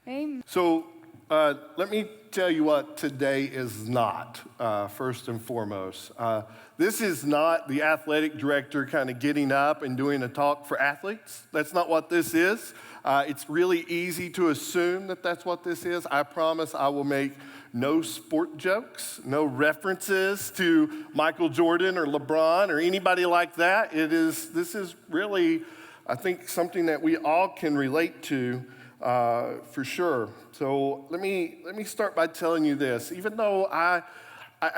Amen. So let me tell you what today is not, first and foremost. This is not the athletic director kind of getting up and doing a talk for athletes. That's not what this is. It's really easy to assume that that's what this is. I promise I will make no sport jokes, no references to Michael Jordan or LeBron or anybody like that. This is really, I think, something that we all can relate to for sure. So let me start by telling you this. Even though I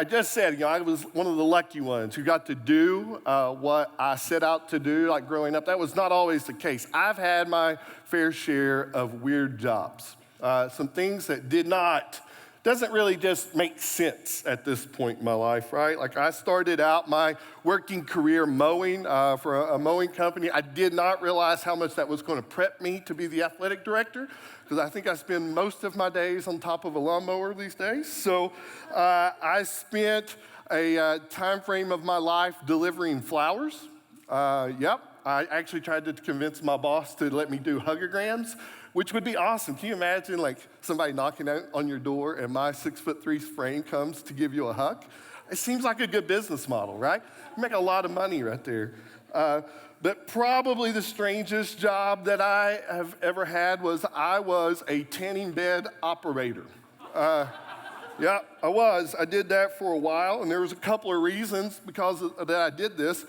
just said, I was one of the lucky ones who got to do what I set out to do, like growing up. That was not always the case. I've had my fair share of weird jobs, some things that doesn't really just make sense at this point in my life, right? Like I started out my working career mowing for a mowing company. I did not realize how much that was going to prep me to be the athletic director, because I think I spend most of my days on top of a lawnmower these days. So I spent a time frame of my life delivering flowers. I actually tried to convince my boss to let me do hugograms, which would be awesome. Can you imagine like somebody knocking on your door and my 6'3" frame comes to give you a hug? It seems like a good business model, right? You make a lot of money right there. But probably the strangest job that I have ever had was I was a tanning bed operator. Yeah, I was. I did that for a while, and there was a couple of reasons because that I did this.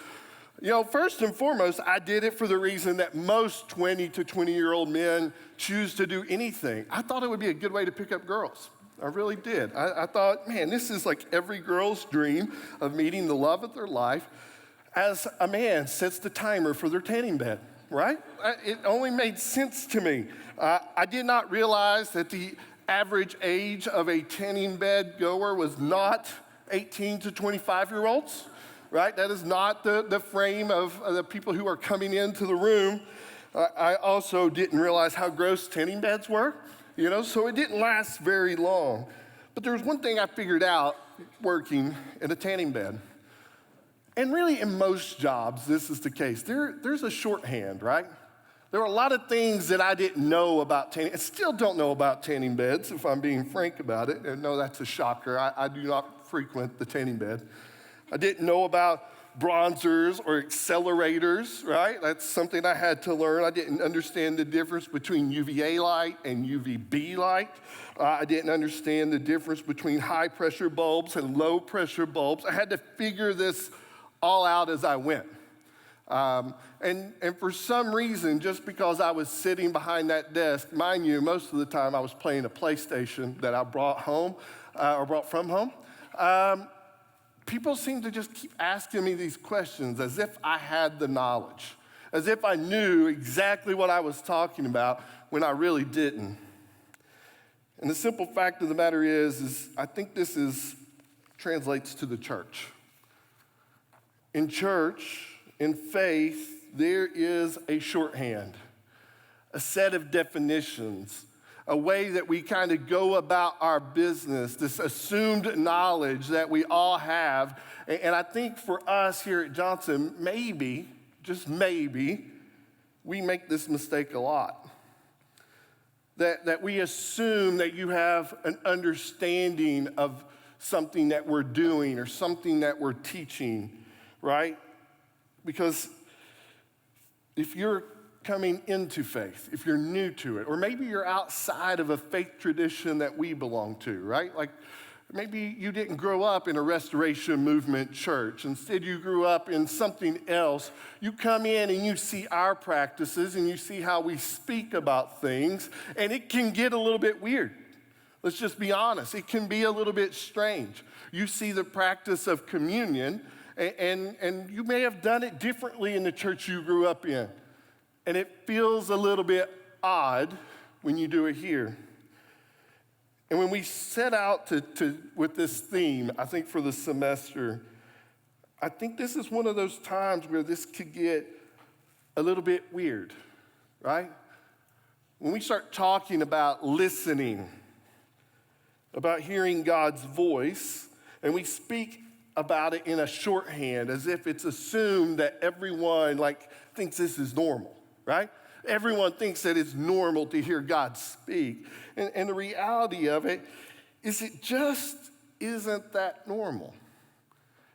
First and foremost, I did it for the reason that most 20 to 20-year-old men choose to do anything. I thought it would be a good way to pick up girls. I really did. I thought, man, this is like every girl's dream of meeting the love of their life as a man sets the timer for their tanning bed, right? It only made sense to me. I did not realize that the average age of a tanning bed goer was not 18 to 25-year-olds. Right? That is not the frame of the people who are coming into the room. I also didn't realize how gross tanning beds were, so it didn't last very long. But there was one thing I figured out working in a tanning bed. And really in most jobs, this is the case. There's a shorthand, right? There were a lot of things that I didn't know about tanning. I still don't know about tanning beds, if I'm being frank about it. And no, that's a shocker. I do not frequent the tanning bed. I didn't know about bronzers or accelerators, right? That's something I had to learn. I didn't understand the difference between UVA light and UVB light. I didn't understand the difference between high pressure bulbs and low pressure bulbs. I had to figure this all out as I went. And for some reason, just because I was sitting behind that desk, mind you, most of the time I was playing a PlayStation that I brought home or brought from home. People seem to just keep asking me these questions as if I had the knowledge, as if I knew exactly what I was talking about when I really didn't. And the simple fact of the matter is I think this translates to the church. In church, in faith, there is a shorthand, a set of definitions, a way that we kind of go about our business, this assumed knowledge that we all have. And I think for us here at Johnson, maybe, just maybe, we make this mistake a lot. That we assume that you have an understanding of something that we're doing or something that we're teaching, right? Because if you're coming into faith, if you're new to it, or maybe you're outside of a faith tradition that we belong to, right? Like maybe you didn't grow up in a Restoration Movement church. Instead, you grew up in something else. You come in and you see our practices and you see how we speak about things, and it can get a little bit weird. Let's just be honest. It can be a little bit strange. You see the practice of communion, and you may have done it differently in the church you grew up in. And it feels a little bit odd when you do it here. And when we set out with this theme, I think for the semester, I think this is one of those times where this could get a little bit weird, right? When we start talking about listening, about hearing God's voice, and we speak about it in a shorthand as if it's assumed that everyone thinks this is normal. Right? Everyone thinks that it's normal to hear God speak. And the reality of it is it just isn't that normal.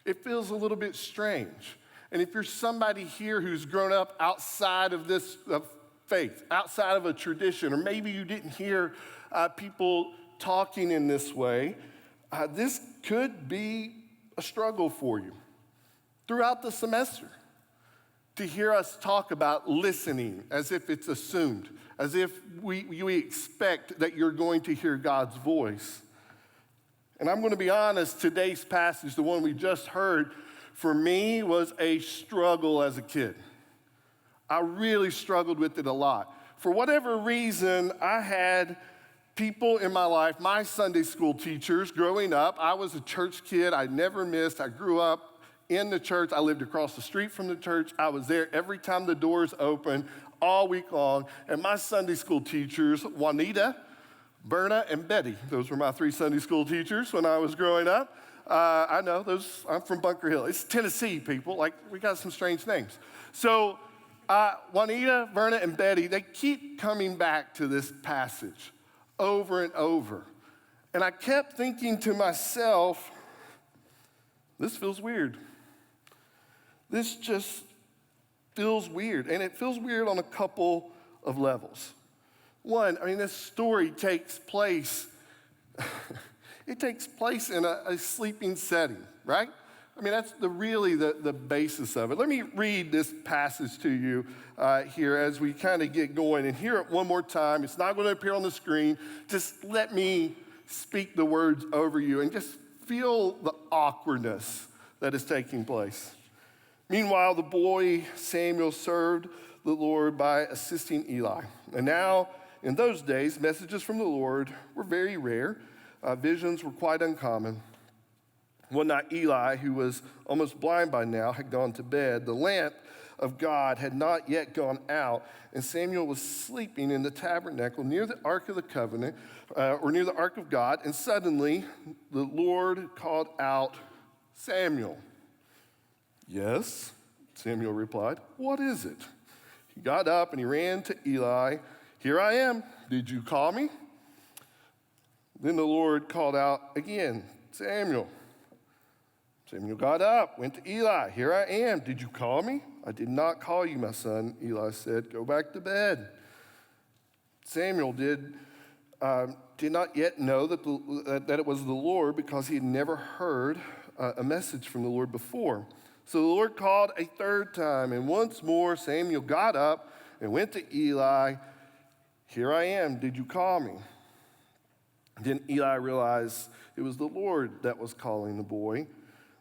It feels a little bit strange. And if you're somebody here who's grown up outside of this faith, outside of a tradition, or maybe you didn't hear people talking in this way, this could be a struggle for you throughout the semester. To hear us talk about listening as if it's assumed, as if we expect that you're going to hear God's voice. And I'm going to be honest, today's passage, the one we just heard, for me was a struggle as a kid. I really struggled with it a lot. For whatever reason, I had people in my life, my Sunday school teachers growing up. I was a church kid. I never missed. I grew up in the church. I lived across the street from the church. I was there every time the doors opened, all week long. And my Sunday school teachers, Juanita, Berna, and Betty, those were my 3 Sunday school teachers when I was growing up. I know, I'm from Bunker Hill. It's Tennessee, people. Like, we got some strange names. So Juanita, Berna, and Betty, they keep coming back to this passage over and over. And I kept thinking to myself, this feels weird. This just feels weird. And it feels weird on a couple of levels. One, this story takes place, it takes place in a sleeping setting, right? That's really the basis of it. Let me read this passage to you here as we kind of get going. And hear it one more time. It's not going to appear on the screen. Just let me speak the words over you and just feel the awkwardness that is taking place. Meanwhile, the boy Samuel served the Lord by assisting Eli. And now, in those days, messages from the Lord were very rare. Visions were quite uncommon. One night, Eli, who was almost blind by now, had gone to bed. The lamp of God had not yet gone out, and Samuel was sleeping in the tabernacle near the Ark of the Covenant, or near the Ark of God, and suddenly the Lord called out, Samuel. Yes, Samuel replied. What is it? He got up and he ran to Eli. Here I am. Did you call me? Then the Lord called out again, Samuel. Samuel got up, went to Eli. Here I am. Did you call me? I did not call you, my son. Eli said, go back to bed. Samuel did not yet know that it was the Lord because he had never heard a message from the Lord before. So the Lord called a third time, and once more Samuel got up and went to Eli. Here I am. Did you call me? Then Eli realized it was the Lord that was calling the boy.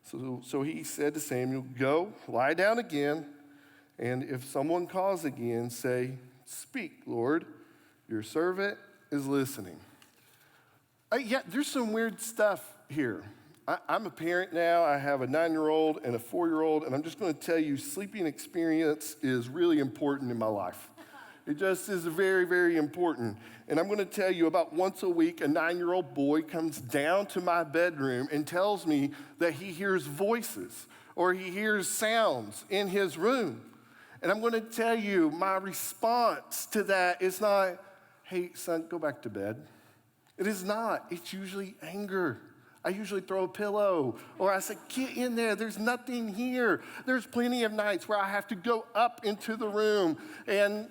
So he said to Samuel, go, lie down again, and if someone calls again, say, speak, Lord, your servant is listening. There's some weird stuff here. I'm a parent now. I have a 9-year-old and a 4-year-old, and I'm just going to tell you, sleeping experience is really important in my life. It just is very, very important. And I'm going to tell you, about once a week, a 9-year-old boy comes down to my bedroom and tells me that he hears voices or he hears sounds in his room. And I'm going to tell you, my response to that is not, hey, son, go back to bed. It is not. It's usually anger. I usually throw a pillow, or I say, get in there, there's nothing here. There's plenty of nights where I have to go up into the room and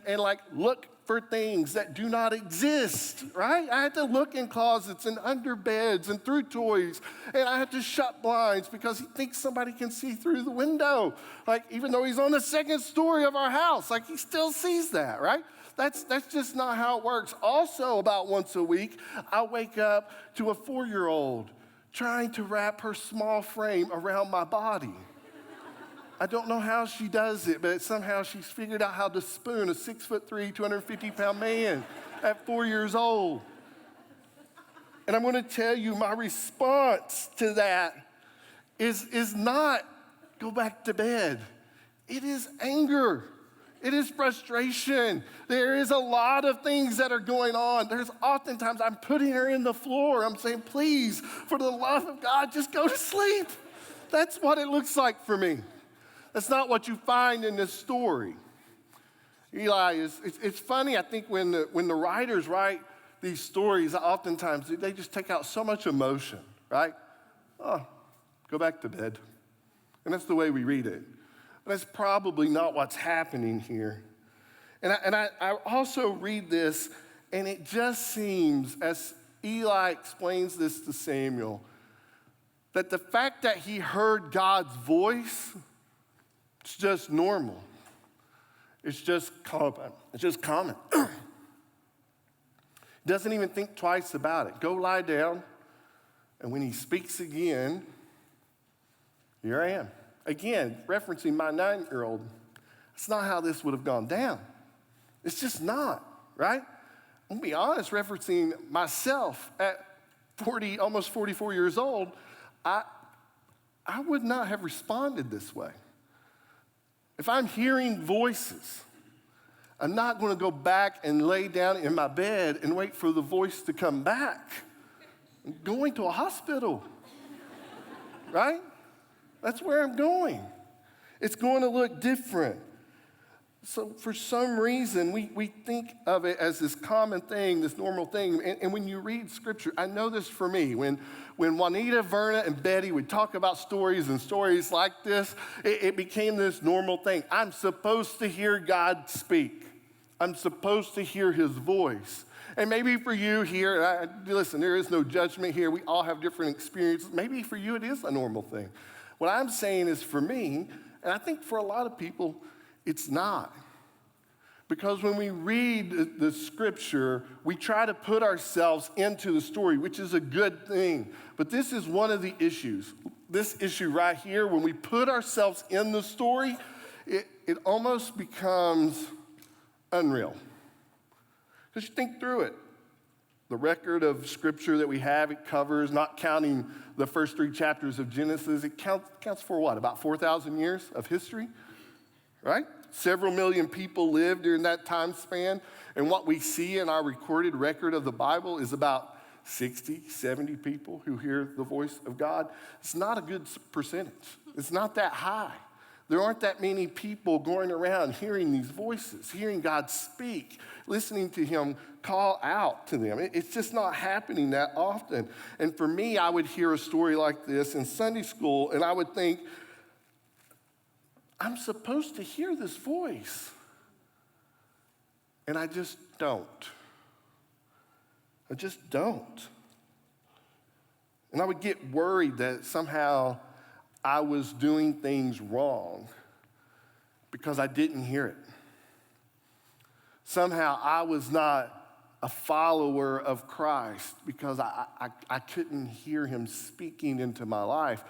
look for things that do not exist, right? I had to look in closets and under beds and through toys, and I had to shut blinds because he thinks somebody can see through the window. Even though he's on the 2nd story of our house, he still sees that, right? That's just not how it works. Also, about once a week, I wake up to a 4-year-old trying to wrap her small frame around my body. I don't know how she does it, but somehow she's figured out how to spoon a 6'3", 250-pound man at 4 years old. And I'm going to tell you, my response to that is not go back to bed. It is anger. It is frustration. There is a lot of things that are going on. There's oftentimes I'm putting her in the floor. I'm saying, please, for the love of God, just go to sleep. That's what it looks like for me. That's not what you find in this story. Eli it's funny, I think when the writers write these stories, oftentimes they just take out so much emotion, right? Oh, go back to bed. And that's the way we read it. But that's probably not what's happening here. And I also read this, and it just seems, as Eli explains this to Samuel, that the fact that he heard God's voice, it's just normal. It's just common. It's just common. Doesn't even think twice about it. Go lie down, and when he speaks again, here I am. Again, referencing my 9-year-old. That's not how this would have gone down. It's just not, right? I'm gonna be honest, referencing myself at 40, almost 44 years old, I would not have responded this way. If I'm hearing voices, I'm not gonna go back and lay down in my bed and wait for the voice to come back. I'm going to a hospital, right? That's where I'm going. It's going to look different. So for some reason, we think of it as this common thing, this normal thing. And when you read Scripture, I know this for me. When Juanita, Verna, and Betty would talk about stories and stories like this, it became this normal thing. I'm supposed to hear God speak. I'm supposed to hear his voice. And maybe for you here, listen, there is no judgment here. We all have different experiences. Maybe for you, it is a normal thing. What I'm saying is for me, and I think for a lot of people, it's not. Because when we read the Scripture, we try to put ourselves into the story, which is a good thing. But this is one of the issues. This issue right here, when we put ourselves in the story, it almost becomes unreal. Because you think through it. The record of Scripture that we have, it covers, not counting the first 3 chapters of Genesis, it counts for what, about 4,000 years of history, right? Several million people lived during that time span, and what we see in our recorded record of the Bible is about 60, 70 people who hear the voice of God. It's not a good percentage. It's not that high. There aren't that many people going around hearing these voices, hearing God speak, listening to him call out to them. It's just not happening that often. And for me, I would hear a story like this in Sunday school, and I would think, I'm supposed to hear this voice. And I just don't. I just don't. And I would get worried that somehow I was doing things wrong because I didn't hear it. Somehow I was not a follower of Christ because I couldn't hear him speaking into my life.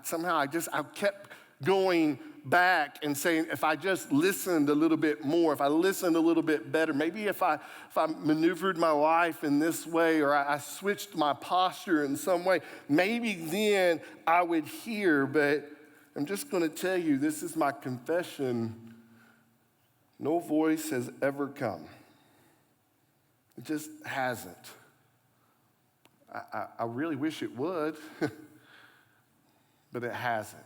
Somehow I kept going back and saying, if I just listened a little bit more, if I listened a little bit better, maybe if I maneuvered my life in this way, or I switched my posture in some way, maybe then I would hear. But I'm just going to tell you, this is my confession. No voice has ever come. It just hasn't. I really wish it would, but it hasn't.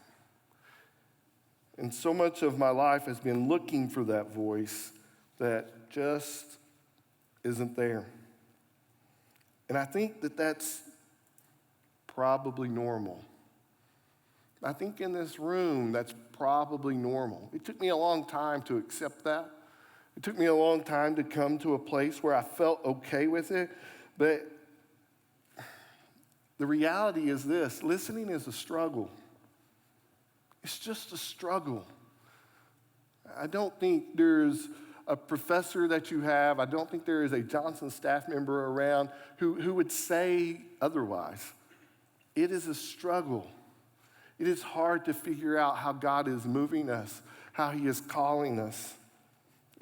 And so much of my life has been looking for that voice that just isn't there. And I think that that's probably normal. I think in this room, that's probably normal. It took me a long time to accept that. It took me a long time to come to a place where I felt okay with it. But the reality is this: listening is a struggle. It's just a struggle. I don't think there's a professor that you have, I don't think there is a Johnson staff member around who would say otherwise. It is a struggle. It is hard to figure out how God is moving us, how he is calling us.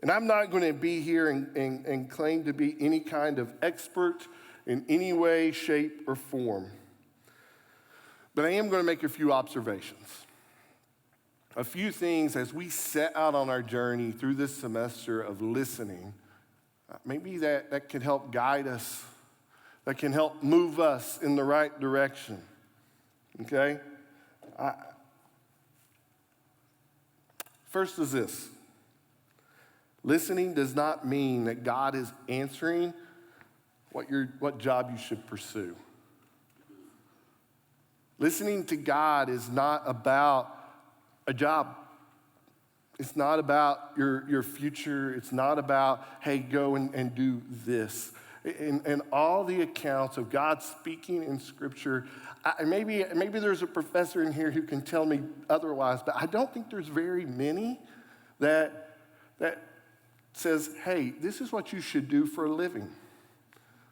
And I'm not going to be here and claim to be any kind of expert in any way, shape, or form. But I am going to make a few observations. A few things as we set out on our journey through this semester of listening, maybe that can help guide us, that can help move us in the right direction, okay? First is this: Listening does not mean that God is answering what job you should pursue. Listening to God is not about a job. It's not about your future. It's not about, hey, go and do this. In all the accounts of God speaking in Scripture, maybe there's a professor in here who can tell me otherwise, but I don't think there's very many that says, hey, this is what you should do for a living.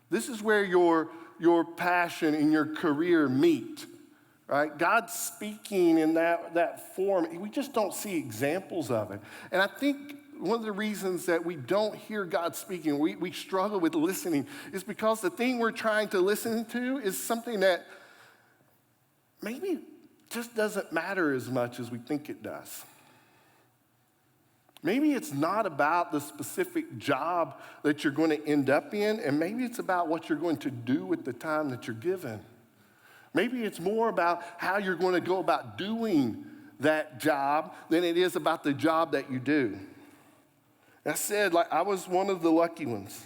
This is where your passion and your career meet. Right? God's speaking in that form. We just don't see examples of it. And I think one of the reasons that we don't hear God speaking, we struggle with listening, is because the thing we're trying to listen to is something that maybe just doesn't matter as much as we think it does. Maybe it's not about the specific job that you're going to end up in, and maybe it's about what you're going to do with the time that you're given. Maybe it's more about how you're going to go about doing that job than it is about the job that you do. I said, I was one of the lucky ones.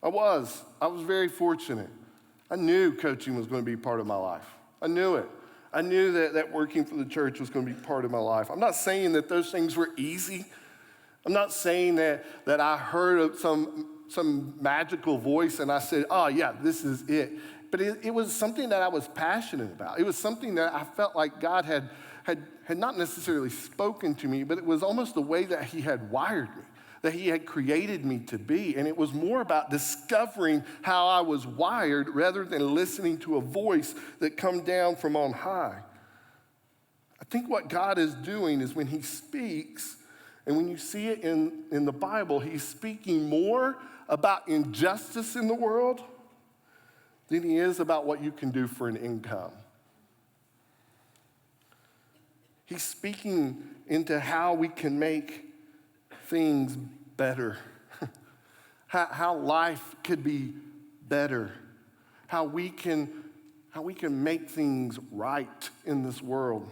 I was very fortunate. I knew coaching was going to be part of my life. I knew it. I knew that working for the church was going to be part of my life. I'm not saying that those things were easy. I'm not saying that I heard some magical voice and I said, oh yeah, this is it. But it was something that I was passionate about. It was something that I felt like God had not necessarily spoken to me, but it was almost the way that he had wired me, that he had created me to be. And it was more about discovering how I was wired rather than listening to a voice that come down from on high. I think what God is doing is when he speaks, and when you see it in the Bible, he's speaking more about injustice in the world than he is about what you can do for an income. He's speaking into how we can make things better, how life could be better, how we can make things right in this world.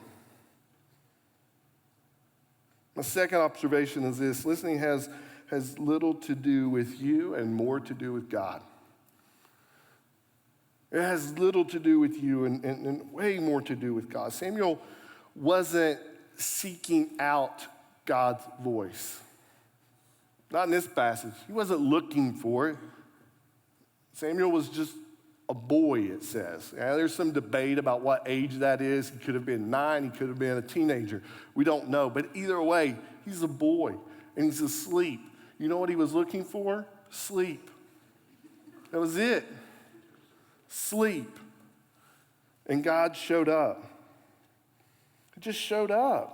My second observation is this: listening has little to do with you and more to do with God. It has little to do with you and way more to do with God. Samuel wasn't seeking out God's voice. Not in this passage. He wasn't looking for it. Samuel was just a boy, it says. Yeah, there's some debate about what age that is. He could have been 9. He could have been a teenager. We don't know. But either way, he's a boy, and he's asleep. You know what he was looking for? Sleep. That was it. Sleep. And God showed up. He just showed up.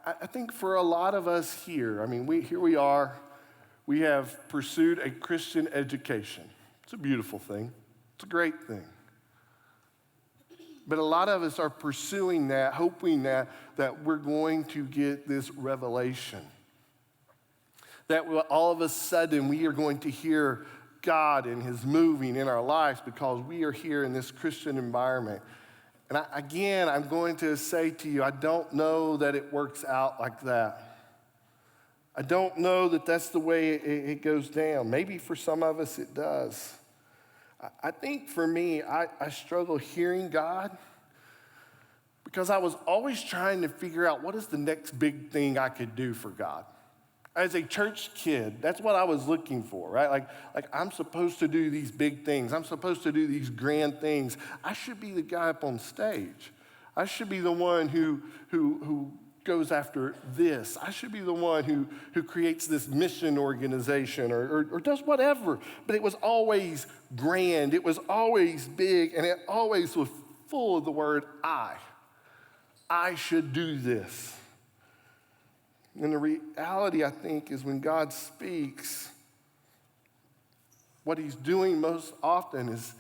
I think for a lot of us here, here we are. We have pursued a Christian education. It's a beautiful thing. It's a great thing. But a lot of us are pursuing that, hoping that we're going to get this revelation. That all of a sudden we are going to hear God and his moving in our lives because we are here in this Christian environment. And I'm going to say to you, I don't know that it works out like that. I don't know that that's the way it goes down. Maybe for some of us it does. I think for me, I struggle hearing God because I was always trying to figure out what is the next big thing I could do for God. As a church kid, that's what I was looking for, right? Like I'm supposed to do these big things. I'm supposed to do these grand things. I should be the guy up on stage. I should be the one who goes after this. I should be the one who creates this mission organization or does whatever. But it was always grand. It was always big, and it always was full of the word I. I should do this. And the reality, I think, is when God speaks, what he's doing most often is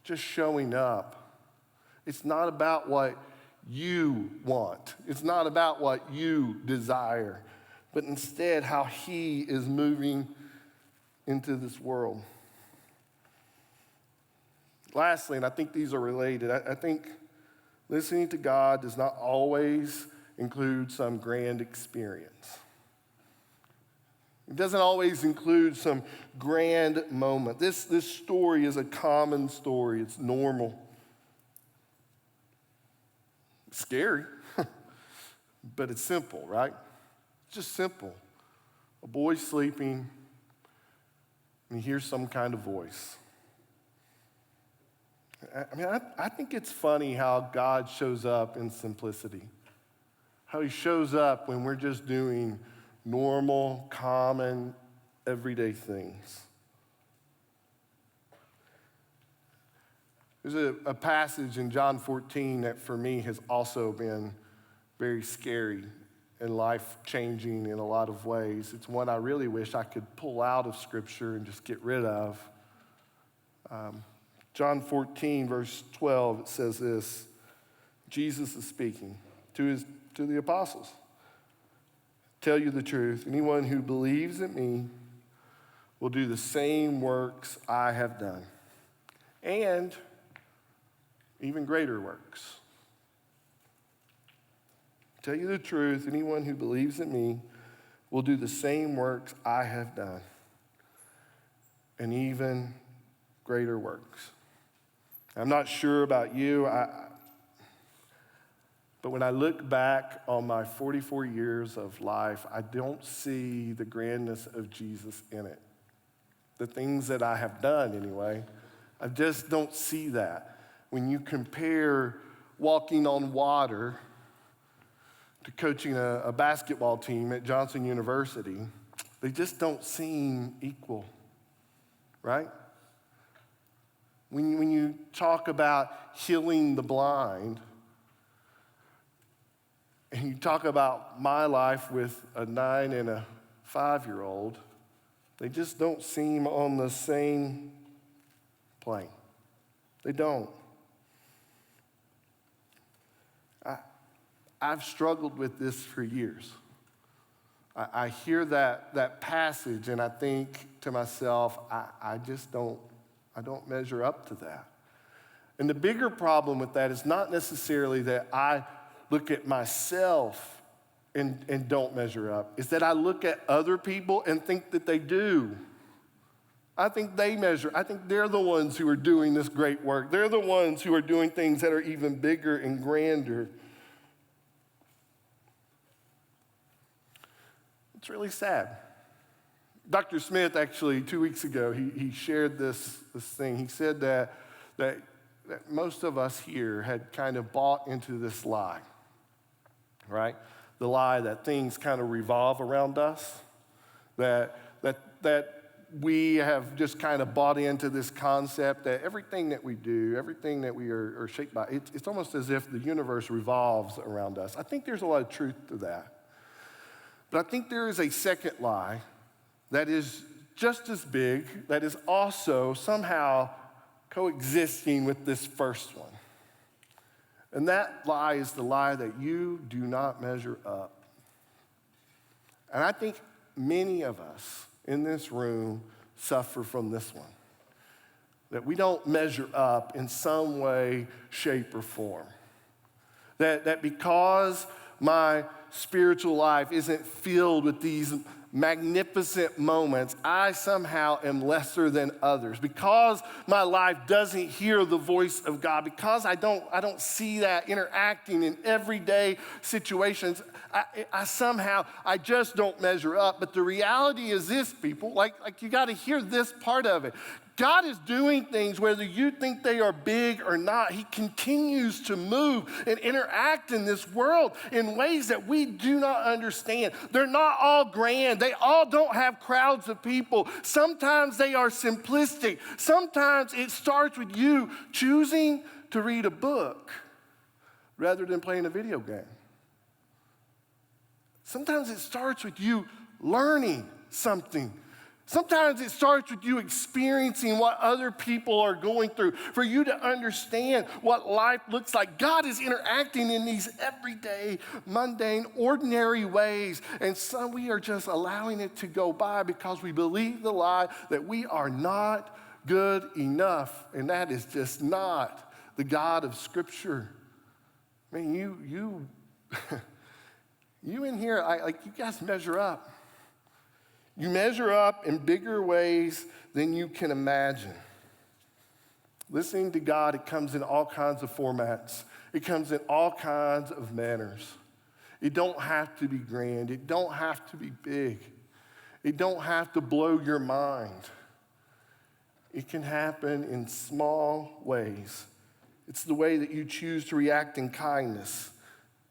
just showing up. It's not about what you want. It's not about what you desire, but instead how he is moving into this world. Lastly, and I think these are related, I think listening to God does not always include some grand experience. It doesn't always include some grand moment. This story is a common story. It's normal. It's scary, but it's simple, right? It's just simple. A boy sleeping, and he hears some kind of voice. I think it's funny how God shows up in simplicity. How he shows up when we're just doing normal, common, everyday things. There's a passage in John 14 that for me has also been very scary and life-changing in a lot of ways. It's one I really wish I could pull out of Scripture and just get rid of. John 14, verse 12, it says this. Jesus is speaking to the apostles. Tell you the truth, anyone who believes in me will do the same works I have done, and even greater works. Tell you the truth, anyone who believes in me will do the same works I have done, and even greater works. I'm not sure about you, but when I look back on my 44 years of life, I don't see the grandness of Jesus in it. The things that I have done, anyway, I just don't see that. When you compare walking on water to coaching a basketball team at Johnson University, they just don't seem equal, right? When you talk about healing the blind, and you talk about my life with a 9 and a 5-year-old, they just don't seem on the same plane. They don't. I've struggled with this for years. I hear that passage and I think to myself, I don't measure up to that. And the bigger problem with that is not necessarily that I look at myself and don't measure up, is that I look at other people and think that they do. I think they measure. I think they're the ones who are doing this great work. They're the ones who are doing things that are even bigger and grander. It's really sad. Dr. Smith, actually, 2 weeks ago, he shared this thing. He said that most of us here had kind of bought into this lie, right? The lie that things kind of revolve around us, that we have just kind of bought into this concept that everything that we do, everything that we are shaped by, it's almost as if the universe revolves around us. I think there's a lot of truth to that. But I think there is a second lie that is just as big, that is also somehow coexisting with this first one. And that lie is the lie that you do not measure up. And I think many of us in this room suffer from this one. That we don't measure up in some way, shape, or form. That because my spiritual life isn't filled with these magnificent moments, I somehow am lesser than others. Because my life doesn't hear the voice of God, because I don't see that interacting in everyday situations, I just don't measure up. But the reality is this, people, like you got to hear this part of it. God is doing things whether you think they are big or not. He continues to move and interact in this world in ways that we do not understand. They're not all grand. They all don't have crowds of people. Sometimes they are simplistic. Sometimes it starts with you choosing to read a book rather than playing a video game. Sometimes it starts with you learning something. Sometimes it starts with you experiencing what other people are going through, for you to understand what life looks like. God is interacting in these everyday, mundane, ordinary ways, and some we are just allowing it to go by because we believe the lie that we are not good enough, and that is just not the God of Scripture. I mean, you in here, you guys measure up. You measure up in bigger ways than you can imagine. Listening to God, it comes in all kinds of formats. It comes in all kinds of manners. It don't have to be grand. It don't have to be big. It don't have to blow your mind. It can happen in small ways. It's the way that you choose to react in kindness.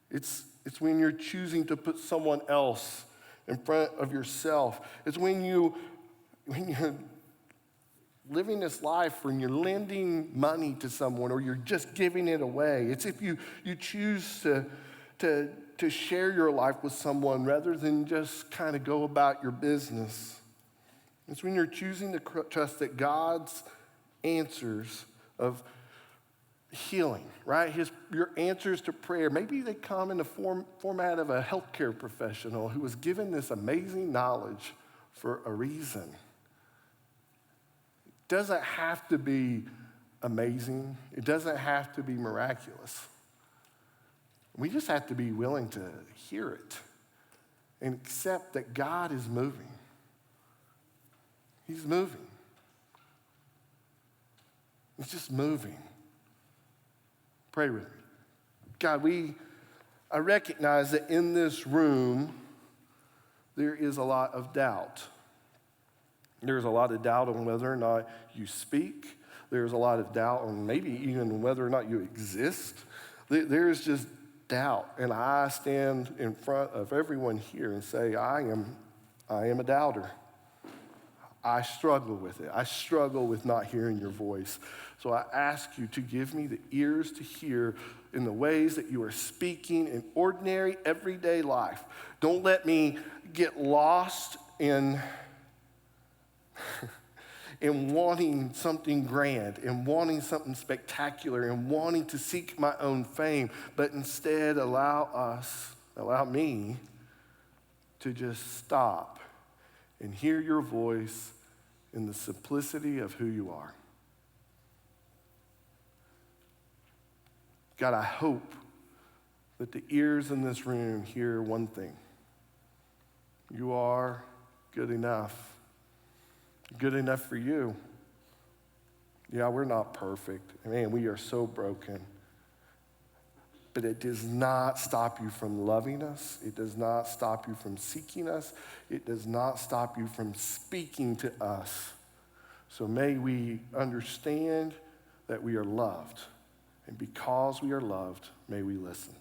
It's when you're choosing to put someone else in front of yourself. It's when you're living this life, when you're lending money to someone or you're just giving it away. It's if you choose to share your life with someone rather than just kind of go about your business. It's when you're choosing to trust that God's answers of healing, right? Your answers to prayer, maybe they come in the format of a healthcare professional who was given this amazing knowledge for a reason. It doesn't have to be amazing. It doesn't have to be miraculous. We just have to be willing to hear it and accept that God is moving. He's moving. He's just moving. Pray with me. God, I recognize that in this room, there is a lot of doubt. There's a lot of doubt on whether or not you speak. There's a lot of doubt on maybe even whether or not you exist. There's just doubt. And I stand in front of everyone here and say, I am a doubter. I struggle with it. I struggle with not hearing your voice. So I ask you to give me the ears to hear in the ways that you are speaking in ordinary, everyday life. Don't let me get lost in wanting something grand, in wanting something spectacular, in wanting to seek my own fame, but instead allow me to just stop and hear your voice in the simplicity of who you are. God, I hope that the ears in this room hear one thing. You are good enough. Good enough for you. Yeah, we're not perfect. Man, we are so broken. But it does not stop you from loving us. It does not stop you from seeking us. It does not stop you from speaking to us. So may we understand that we are loved. And because we are loved, may we listen.